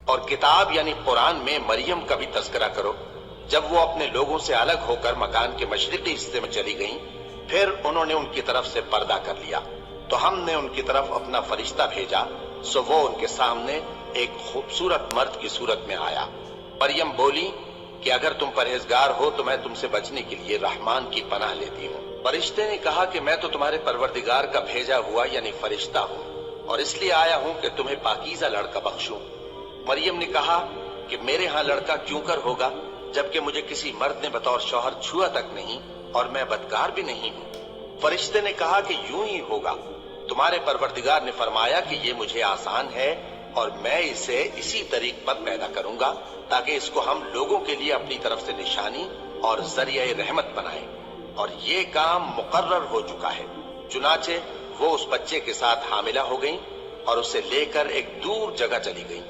اور کتاب یعنی قرآن میں مریم کا بھی تذکرہ کرو جب وہ اپنے لوگوں سے الگ ہو کر مکان کے مشرقی حصے میں چلی گئیں، پھر انہوں نے ان کی طرف سے پردہ کر لیا تو ہم نے ان کی طرف اپنا فرشتہ بھیجا، سو وہ ان کے سامنے ایک خوبصورت مرد کی صورت میں آیا۔ مریم بولی کہ اگر تم پرہیزگار ہو تو میں تم سے بچنے کے لیے رحمان کی پناہ لیتی ہوں۔ فرشتے نے کہا کہ میں تو تمہارے پروردگار کا بھیجا ہوا یعنی فرشتہ ہوں، اور اس لیے آیا ہوں کہ تمہیں پاکیزہ لڑکا بخشوں۔ مریم نے کہا کہ میرے ہاں لڑکا کیوں کر ہوگا جبکہ مجھے کسی مرد نے بطور شوہر چھوا تک نہیں اور میں بدکار بھی نہیں ہوں۔ فرشتے نے کہا کہ یوں ہی ہوگا، تمہارے پروردگار نے فرمایا کہ یہ مجھے آسان ہے اور میں اسے اسی طریق پر پیدا کروں گا تاکہ اس کو ہم لوگوں کے لیے اپنی طرف سے نشانی اور ذریعہ رحمت بنائیں، اور یہ کام مقرر ہو چکا ہے۔ چنانچہ وہ اس بچے کے ساتھ حاملہ ہو گئیں اور اسے لے کر ایک دور جگہ چلی گئیں۔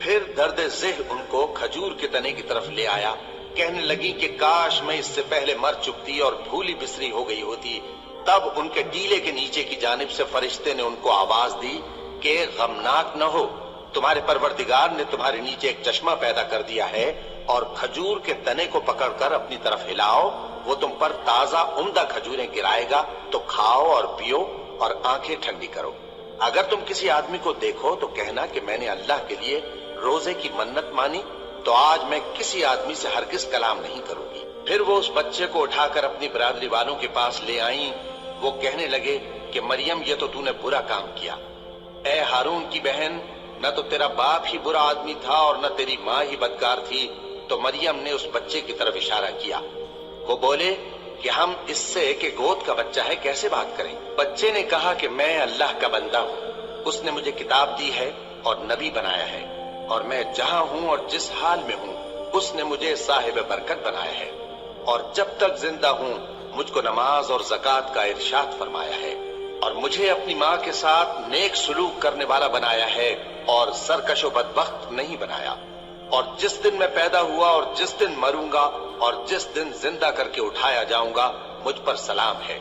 پھر درد ذہ ان کو کھجور کے تنے کی طرف لے آیا، کہنے لگی کہ کاش میں اس سے پہلے مر چکتی اور بھولی بسری ہو گئی ہوتی۔ تب ان کے ٹیلے کے نیچے کی جانب سے فرشتے نے ان کو آواز دی کہ غمناک نہ ہو، تمہارے پروردگار نے تمہارے نیچے ایک چشمہ پیدا کر دیا ہے، اور کھجور کے تنے کو پکڑ کر اپنی طرف ہلاؤ، وہ تم پر تازہ عمدہ کھجوریں گرائے گا، تو کھاؤ اور پیو اور آنکھیں ٹھنڈی کرو۔ اگر تم کسی آدمی کو دیکھو تو کہنا کہ میں نے اللہ کے لیے روزے کی منت مانی، تو آج میں کسی آدمی سے ہرگز کلام نہیں کروں گی۔ پھر وہ اس بچے کو اٹھا کر اپنی برادری والوں کے پاس لے آئیں۔ وہ کہنے لگے کہ مریم یہ تو نے برا کام کیا، اے ہارون کی بہن، نہ تو تیرا باپ ہی برا آدمی تھا اور نہ تیری ماں ہی بدکار تھی۔ تو مریم نے اس بچے کی طرف اشارہ کیا۔ وہ بولے کہ ہم اس سے کہ گود کا بچہ ہے کیسے بات کریں؟ بچے نے کہا کہ میں اللہ کا بندہ ہوں، اس نے مجھے کتاب دی ہے اور نبی بنایا ہے، اور میں جہاں ہوں اور جس حال میں ہوں اس نے مجھے صاحب برکت بنایا ہے، اور جب تک زندہ ہوں مجھ کو نماز اور زکوٰۃ کا ارشاد فرمایا ہے، اور مجھے اپنی ماں کے ساتھ نیک سلوک کرنے والا بنایا ہے اور سرکش و بدبخت نہیں بنایا، اور جس دن میں پیدا ہوا اور جس دن مروں گا اور جس دن زندہ کر کے اٹھایا جاؤں گا مجھ پر سلام ہے۔